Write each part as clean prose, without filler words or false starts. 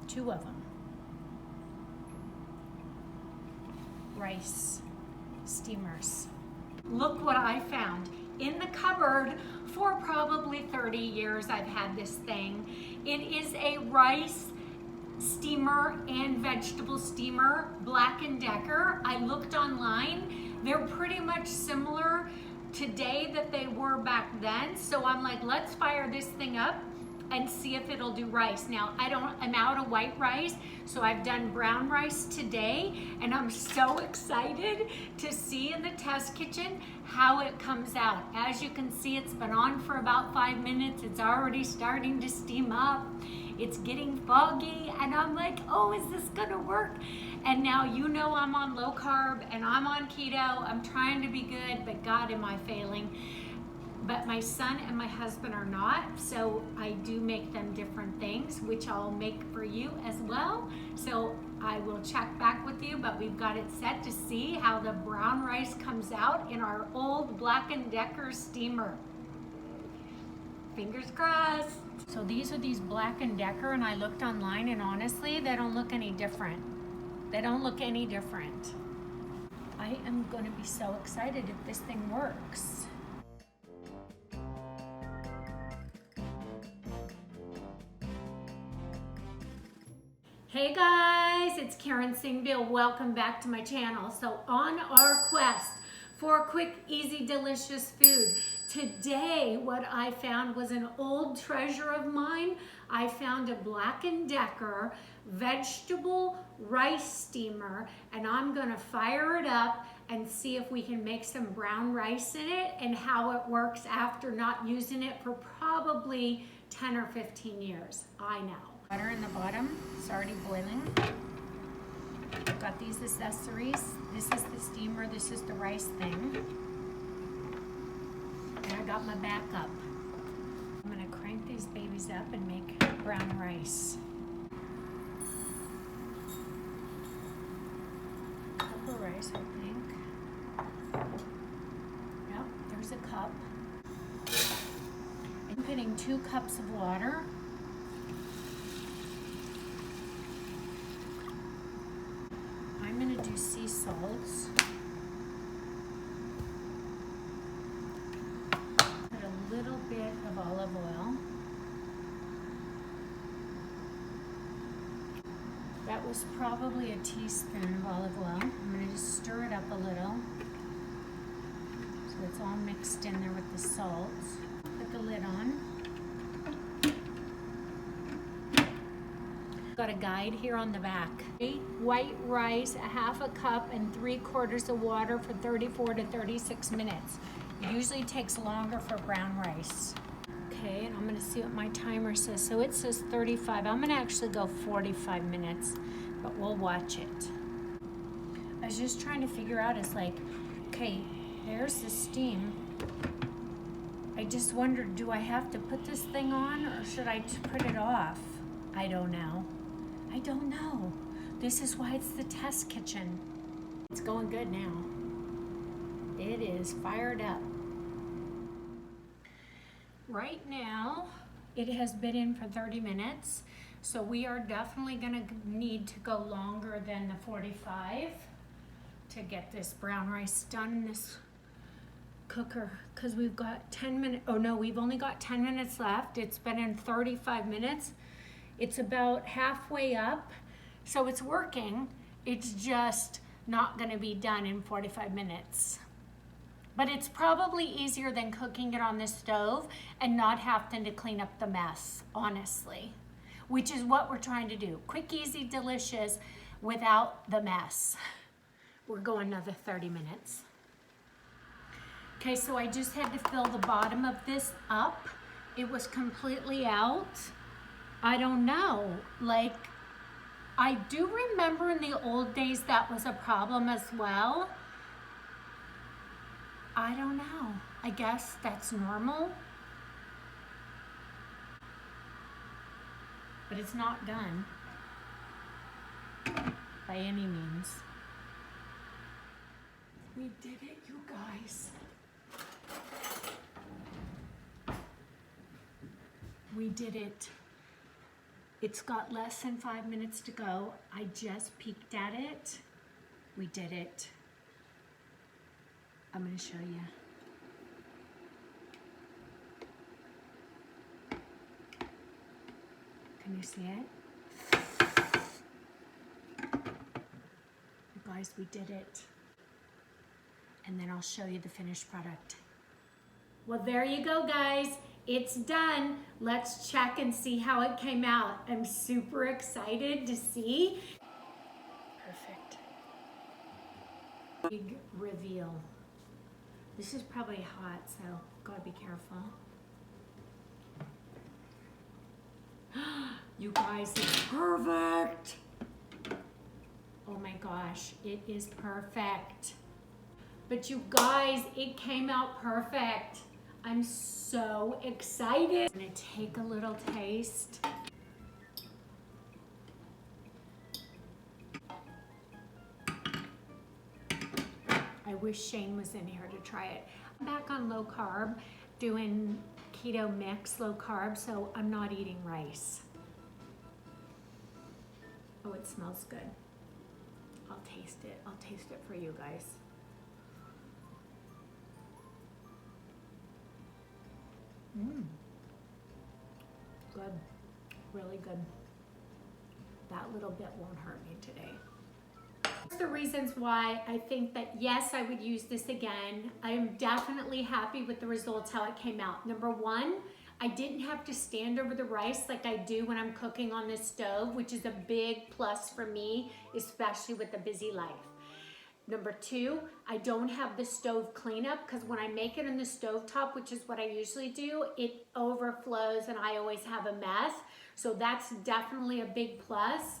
two of them. Rice steamers. Look what I found in the cupboard. For probably 30 years I've had this thing. It is a rice steamer and vegetable steamer, Black & Decker. I looked online. They're pretty much similar today that they were back then. So I'm like, let's fire this thing up and see if it'll do rice. Now, I'm out of white rice, so I've done brown rice today, and I'm so excited to see in the test kitchen how it comes out. As you can see, it's been on for about 5 minutes. It's already starting to steam up. It's getting foggy, and I'm like, oh, is this gonna work? And now you know I'm on low carb, and I'm on keto. I'm trying to be good, but God, am I failing. But my son and my husband are not, so I do make them different things, which I'll make for you as well. So I will check back with you, but we've got it set to see how the brown rice comes out in our old Black & Decker steamer. Fingers crossed. So these are these Black & Decker, and I looked online, and honestly, they don't look any different. They don't look any different. I am gonna be so excited if this thing works. Hey guys, it's Karen Singbill. Welcome back to my channel. So on our quest for quick, easy, delicious food, today what I found was an old treasure of mine. I found a Black & Decker vegetable rice steamer, and I'm gonna fire it up and see if we can make some brown rice in it and how it works after not using it for probably 10 or 15 years. I know. Butter in the bottom, it's already boiling. I've got these accessories. This is the steamer, this is the rice thing. And I got my backup. I'm gonna crank these babies up and make brown rice. Cup of rice, I think. Yep, there's a cup. I'm putting 2 cups of water. I'm going to do sea salts. Put a little bit of olive oil. That was probably a teaspoon of olive oil. I'm going to just stir it up a little so it's all mixed in there with the salts. Put the lid on. Got a guide here on the back. White rice, 1/2 cup, and 3/4 of water for 34 to 36 minutes. It usually takes longer for brown rice. Okay, and I'm gonna see what my timer says. So it says 35. I'm gonna actually go 45 minutes, but we'll watch it. I was just trying to figure out, it's like, okay, there's the steam. I just wondered, do I have to put this thing on or should I put it off? I don't know. I don't know. This is why it's the test kitchen. It's going good now. It is fired up. Right now, it has been in for 30 minutes, so we are definitely gonna need to go longer than the 45 to get this brown rice done in this cooker, because we've got 10 minutes, oh no, we've only got 10 minutes left. It's been in 35 minutes. It's about halfway up, so it's working. It's just not gonna be done in 45 minutes. But it's probably easier than cooking it on the stove and not having to clean up the mess, honestly, which is what we're trying to do. Quick, easy, delicious, without the mess. We're going another 30 minutes. Okay, so I just had to fill the bottom of this up. It was completely out. I don't know, like, I do remember in the old days that was a problem as well. I don't know, I guess that's normal. But it's not done by any means. We did it, you guys. We did it. It's got less than 5 minutes to go. I just peeked at it. We did it. I'm gonna show you. Can you see it? You guys, we did it. And then I'll show you the finished product. Well, there you go, guys. It's done. Let's check and see how it came out. I'm super excited to see. Perfect. Big reveal. This is probably hot, so gotta be careful. You guys, it's perfect. Oh my gosh, it is perfect. But you guys, it came out perfect. I'm so excited. I'm gonna take a little taste. I wish Shane was in here to try it. I'm back on low carb, doing keto mix, low carb, so I'm not eating rice. Oh, it smells good. I'll taste it. I'll taste it for you guys. Good, really good. That little bit won't hurt me today. That's the reasons why I think that yes, I would use this again. I am definitely happy with the results, how it came out. Number one, I didn't have to stand over the rice like I do when I'm cooking on this stove, which is a big plus for me, especially with a busy life. Number two, I don't have the stove cleanup because when I make it in the stovetop, which is what I usually do, it overflows and I always have a mess. So that's definitely a big plus.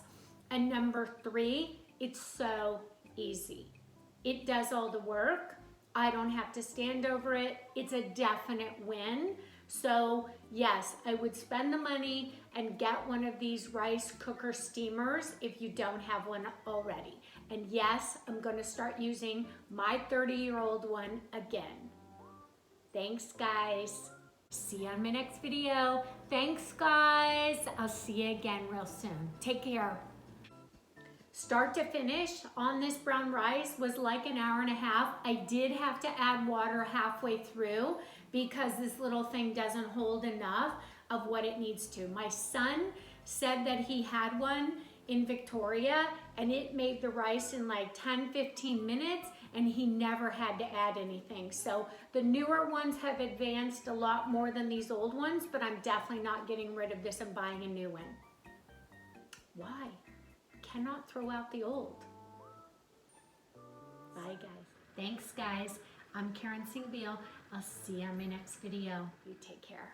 And number three, it's so easy. It does all the work. I don't have to stand over it. It's a definite win. So yes, I would spend the money and get one of these rice cooker steamers if you don't have one already. And yes, I'm gonna start using my 30-year-old one again. Thanks, guys. See you on my next video. Thanks, guys. I'll see you again real soon. Take care. Start to finish on this brown rice was like an hour and a half. I did have to add water halfway through because this little thing doesn't hold enough of what it needs to. My son said that he had one in Victoria and it made the rice in like 10-15 minutes and he never had to add anything. So the newer ones have advanced a lot more than these old ones, but I'm definitely not getting rid of this and buying a new one. Why? Cannot throw out the old. Bye, guys. Thanks, guys. I'm Karen Sealbeal. I'll see you on my next video. You take care.